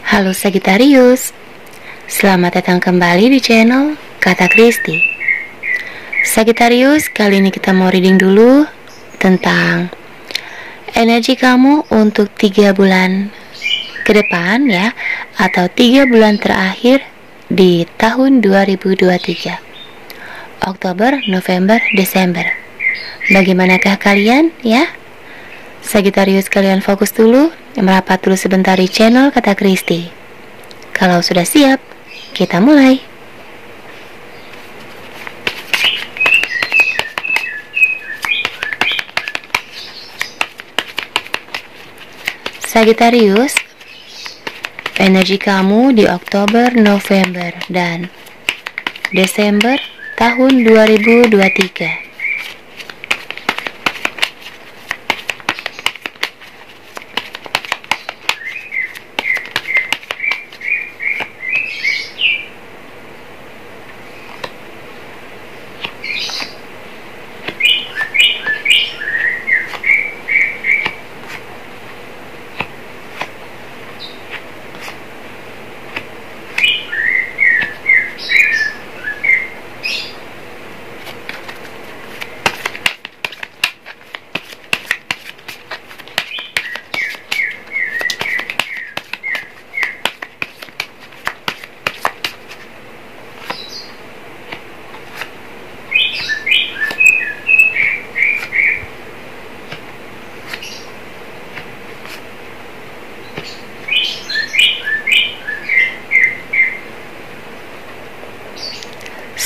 Halo Sagittarius, selamat datang kembali di channel Kata Kristi. Sagittarius, kali ini kita mau reading dulu tentang energi kamu untuk 3 bulan ke depan ya, atau 3 bulan terakhir di tahun 2023, Oktober, November, Desember. Bagaimanakah kalian ya? Sagittarius, kalian fokus dulu, merapat dulu sebentar di channel Kata Kristi. Kalau sudah siap, kita mulai. Sagittarius, energi kamu di Oktober, November, dan Desember tahun 2023.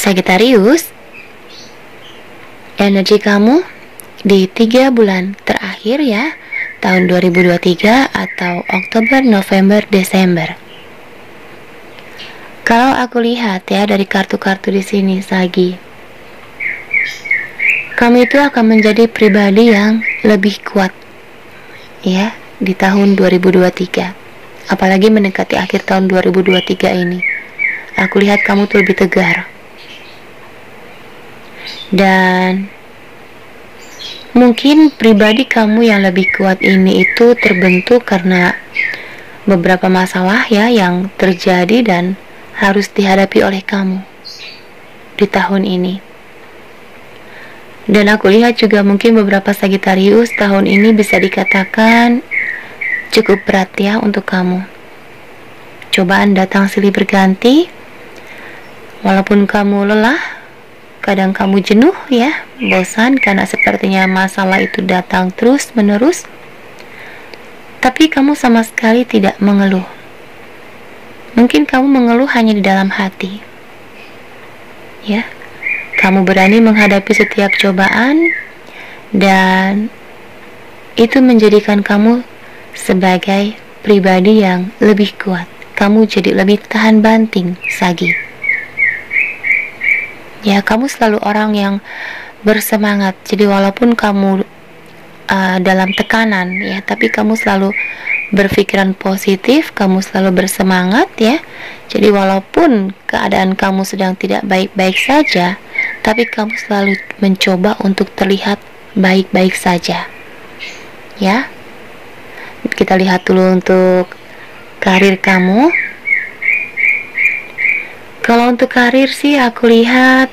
Sagittarius, energi kamu di 3 bulan terakhir ya, tahun 2023 atau Oktober, November, Desember. Kalau aku lihat ya dari kartu-kartu di sini, Sagi, kamu itu akan menjadi pribadi yang lebih kuat ya di tahun 2023. Apalagi mendekati akhir tahun 2023 ini. Aku lihat kamu tuh lebih tegar. Dan mungkin pribadi kamu yang lebih kuat ini itu terbentuk karena beberapa masalah ya yang terjadi dan harus dihadapi oleh kamu di tahun ini. Dan aku lihat juga mungkin beberapa Sagittarius tahun ini bisa dikatakan cukup berat ya untuk kamu. Cobaan datang silih berganti. Walaupun kamu lelah, kadang kamu jenuh ya, bosan karena sepertinya masalah itu datang terus menerus, tapi kamu sama sekali tidak mengeluh. Mungkin kamu mengeluh hanya di dalam hati ya. Kamu berani menghadapi setiap cobaan, dan itu menjadikan kamu sebagai pribadi yang lebih kuat. Kamu jadi lebih tahan banting, Sagi. Ya, kamu selalu orang yang bersemangat. Jadi walaupun kamu dalam tekanan ya, tapi kamu selalu berpikiran positif, kamu selalu bersemangat ya. Jadi walaupun keadaan kamu sedang tidak baik-baik saja, tapi kamu selalu mencoba untuk terlihat baik-baik saja. Ya. Kita lihat dulu untuk karir kamu. Kalau untuk karir sih aku lihat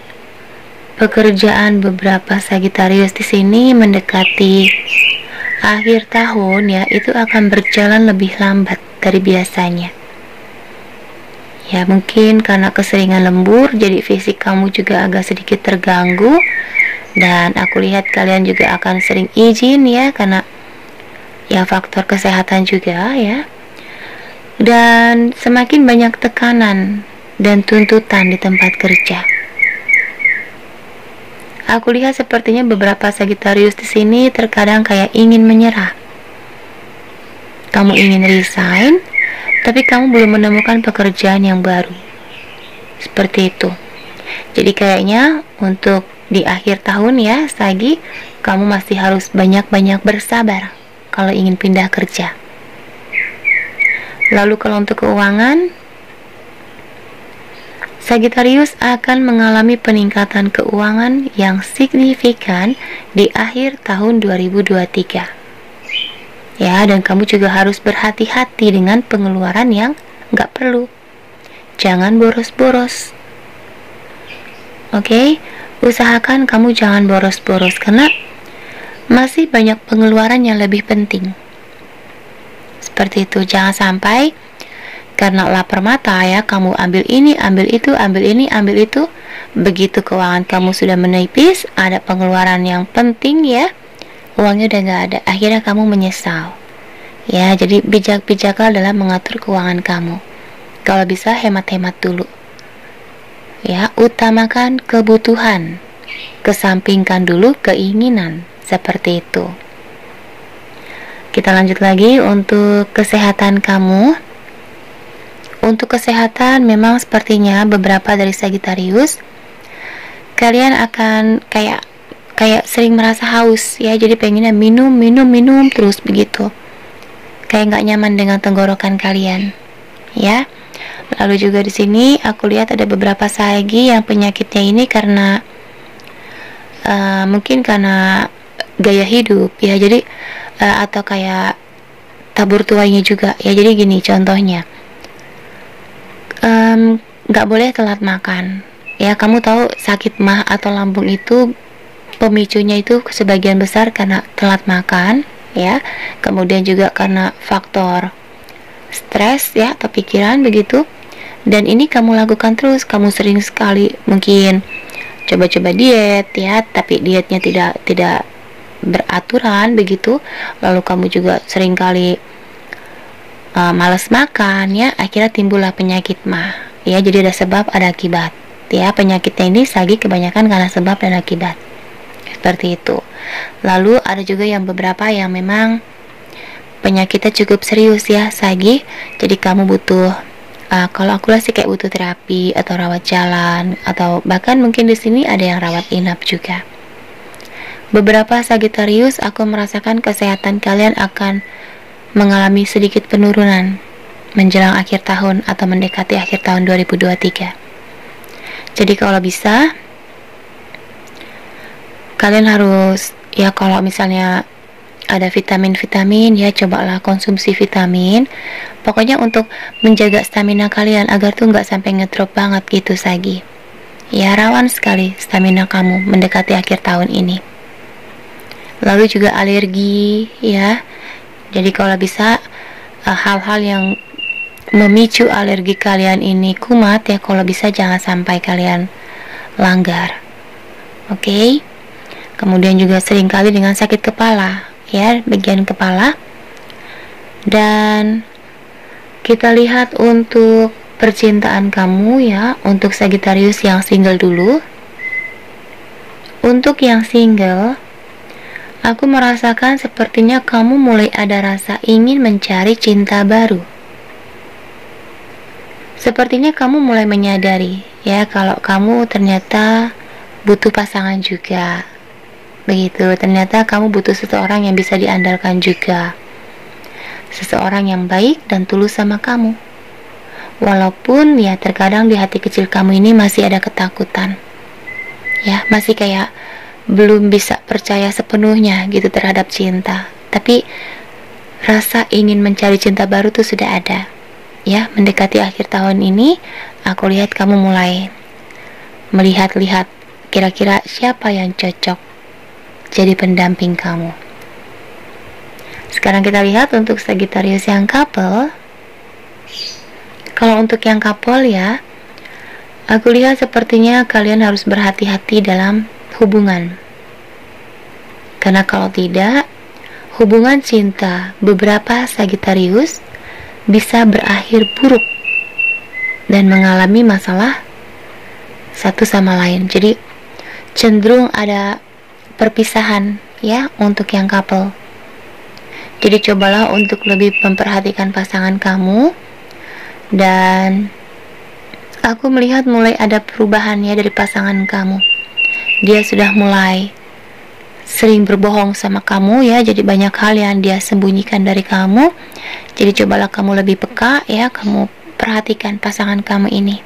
pekerjaan beberapa Sagittarius di sini mendekati akhir tahun ya, itu akan berjalan lebih lambat dari biasanya. Ya, mungkin karena keseringan lembur jadi fisik kamu juga agak sedikit terganggu, dan aku lihat kalian juga akan sering izin ya karena ya faktor kesehatan juga ya. Dan semakin banyak tekanan dan tuntutan di tempat kerja. Aku lihat sepertinya beberapa Sagittarius di sini terkadang kayak ingin menyerah. Kamu ingin resign, tapi kamu belum menemukan pekerjaan yang baru. Seperti itu. Jadi kayaknya untuk di akhir tahun ya, Sagi, kamu masih harus banyak-banyak bersabar kalau ingin pindah kerja. Lalu kalau untuk keuangan, Sagittarius akan mengalami peningkatan keuangan yang signifikan di akhir tahun 2023. Ya, dan kamu juga harus berhati-hati dengan pengeluaran yang nggak perlu. Jangan boros-boros. Oke, usahakan kamu jangan boros-boros karena masih banyak pengeluaran yang lebih penting. Seperti itu, jangan sampai karena lapar mata ya kamu ambil ini, ambil itu, ambil ini, ambil itu. Begitu keuangan kamu sudah menipis, ada pengeluaran yang penting ya, uangnya udah nggak ada, akhirnya kamu menyesal. Ya, jadi bijak-bijaklah dalam mengatur keuangan kamu. Kalau bisa hemat-hemat dulu. Ya, utamakan kebutuhan, kesampingkan dulu keinginan, seperti itu. Kita lanjut lagi untuk kesehatan kamu. Untuk kesehatan memang sepertinya beberapa dari Sagittarius kalian akan kayak sering merasa haus ya, jadi pengennya minum terus begitu, kayak nggak nyaman dengan tenggorokan kalian ya. Lalu juga di sini aku lihat ada beberapa Sagi yang penyakitnya ini karena mungkin karena gaya hidup ya, jadi atau kayak tabur tuanya juga ya. Jadi gini contohnya, nggak boleh telat makan ya. Kamu tahu sakit mah atau lambung itu pemicunya itu sebagian besar karena telat makan ya, kemudian juga karena faktor stres ya atau pikiran begitu. Dan ini kamu lakukan terus, kamu sering sekali mungkin coba-coba diet ya, tapi dietnya tidak beraturan begitu. Lalu kamu juga sering kali malas makan ya, akhirnya timbullah penyakit mah ya. Jadi ada sebab ada akibat ya, penyakitnya ini Sagi kebanyakan karena sebab dan akibat, seperti itu. Lalu ada juga yang beberapa yang memang penyakitnya cukup serius ya Sagi, jadi kamu butuh kalau aku sih kayak butuh terapi atau rawat jalan, atau bahkan mungkin di sini ada yang rawat inap juga. Beberapa Sagittarius aku merasakan kesehatan kalian akan mengalami sedikit penurunan menjelang akhir tahun atau mendekati akhir tahun 2023. Jadi kalau bisa kalian harus ya, kalau misalnya ada vitamin-vitamin ya, cobalah konsumsi vitamin. Pokoknya untuk menjaga stamina kalian agar tuh nggak sampai ngedrop banget gitu Sagi. Ya, rawan sekali stamina kamu mendekati akhir tahun ini. Lalu juga alergi ya. Jadi kalau bisa hal-hal yang memicu alergi kalian ini kumat ya, kalau bisa jangan sampai kalian langgar. Oke. Kemudian juga seringkali dengan sakit kepala ya, bagian kepala. Dan kita lihat untuk percintaan kamu ya, untuk Sagittarius yang single dulu. Untuk yang single, aku merasakan sepertinya kamu mulai ada rasa ingin mencari cinta baru. Sepertinya kamu mulai menyadari ya kalau kamu ternyata butuh pasangan juga. Begitu, ternyata kamu butuh seseorang yang bisa diandalkan juga, seseorang yang baik dan tulus sama kamu. Walaupun ya terkadang di hati kecil kamu ini masih ada ketakutan ya, masih kayak belum bisa percaya sepenuhnya gitu terhadap cinta, tapi rasa ingin mencari cinta baru tuh sudah ada ya. Mendekati akhir tahun ini aku lihat kamu mulai melihat-lihat kira-kira siapa yang cocok jadi pendamping kamu. Sekarang kita lihat untuk Sagittarius yang couple. Kalau untuk yang couple ya, aku lihat sepertinya kalian harus berhati-hati dalam hubungan. Karena kalau tidak, hubungan cinta beberapa Sagittarius bisa berakhir buruk dan mengalami masalah satu sama lain. Jadi cenderung ada perpisahan ya untuk yang couple. Jadi cobalah untuk lebih memperhatikan pasangan kamu. Dan aku melihat mulai ada perubahan ya dari pasangan kamu. Dia sudah mulai sering berbohong sama kamu ya, jadi banyak hal yang dia sembunyikan dari kamu. Jadi cobalah kamu lebih peka ya, kamu perhatikan pasangan kamu ini.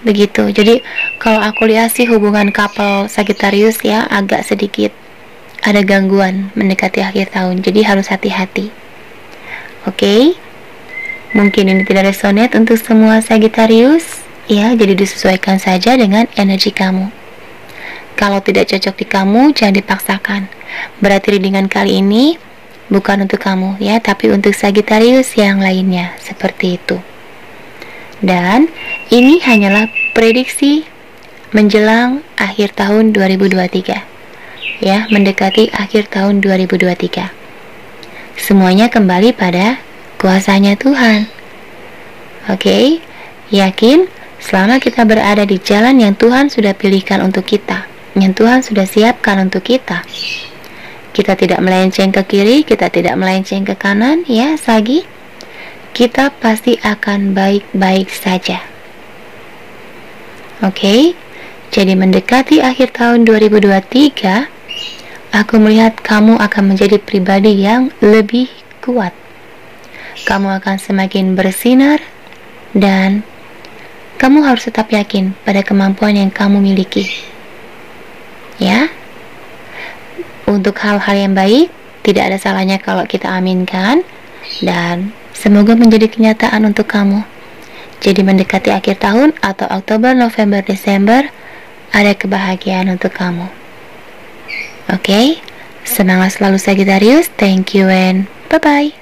Begitu. Jadi kalau aku lihat sih hubungan couple Sagittarius ya agak sedikit ada gangguan mendekati akhir tahun, jadi harus hati-hati. Oke. Mungkin ini tidak resonate untuk semua Sagittarius, ya, jadi disesuaikan saja dengan energi kamu. Kalau tidak cocok di kamu, jangan dipaksakan. Berarti readingan kali ini bukan untuk kamu, ya, tapi untuk Sagittarius yang lainnya, seperti itu. Dan ini hanyalah prediksi menjelang akhir tahun 2023, ya, mendekati akhir tahun 2023. Semuanya kembali pada kuasanya Tuhan. Oke, yakin selama kita berada di jalan yang Tuhan sudah pilihkan untuk kita, yang Tuhan sudah siapkan untuk kita, kita tidak melenceng ke kiri, kita tidak melenceng ke kanan, ya Sagi, kita pasti akan baik-baik saja. Oke, jadi mendekati akhir tahun 2023, aku melihat kamu akan menjadi pribadi yang lebih kuat. Kamu akan semakin bersinar dan kamu harus tetap yakin pada kemampuan yang kamu miliki. Ya, untuk hal-hal yang baik, tidak ada salahnya kalau kita aminkan dan semoga menjadi kenyataan untuk kamu. Jadi mendekati akhir tahun atau Oktober, November, Desember, ada kebahagiaan untuk kamu. Oke, semangat selalu Sagittarius. Thank you and bye-bye.